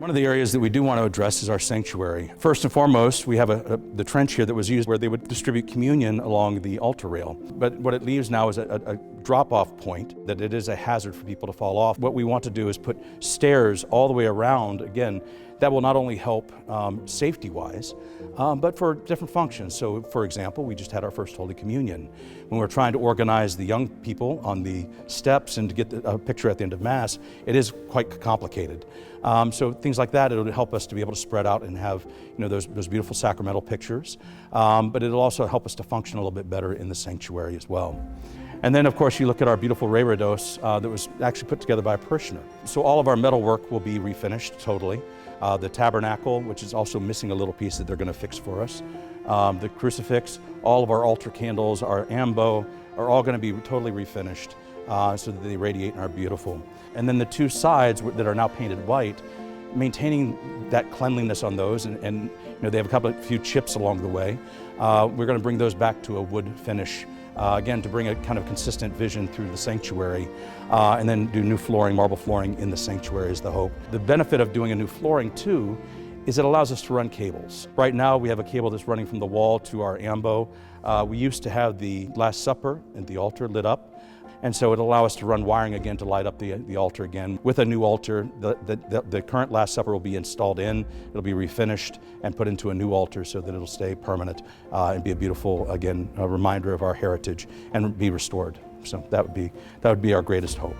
One of the areas that we do want to address is our sanctuary. First and foremost, we have the trench here that was used where they would distribute communion along the altar rail. But what it leaves now is a drop-off point that it is a hazard for people to fall off. What we want to do is put stairs all the way around. Again, that will not only help safety-wise, but for different functions. So, for example, we just had our first Holy Communion. When we're trying to organize the young people on the steps and to get a picture at the end of Mass, it is quite complicated. So things like that, it'll help us to be able to spread out and have those beautiful sacramental pictures. But it'll also help us to function a little bit better in the sanctuary as well. And then, of course, you look at our beautiful reredos that was actually put together by a parishioner. So all of our metalwork will be refinished totally. The tabernacle, which is also missing a little piece that they're going to fix for us. The crucifix, all of our altar candles, our ambo are all going to be totally refinished so that they radiate and are beautiful. And then the two sides that are now painted white, maintaining that cleanliness on those, and they have a few chips along the way. We're going to bring those back to a wood finish. Again, to bring a kind of consistent vision through the sanctuary, and then do new flooring, marble flooring in the sanctuary is the hope. The benefit of doing a new flooring too is it allows us to run cables. Right now we have a cable that's running from the wall to our ambo. We used to have the Last Supper and the altar lit up, and so it'll allow us to run wiring again to light up the altar again. With a new altar, the current Last Supper will be installed in, it'll be refinished and put into a new altar so that it'll stay permanent and be a beautiful, again, a reminder of our heritage and be restored. So that would be our greatest hope.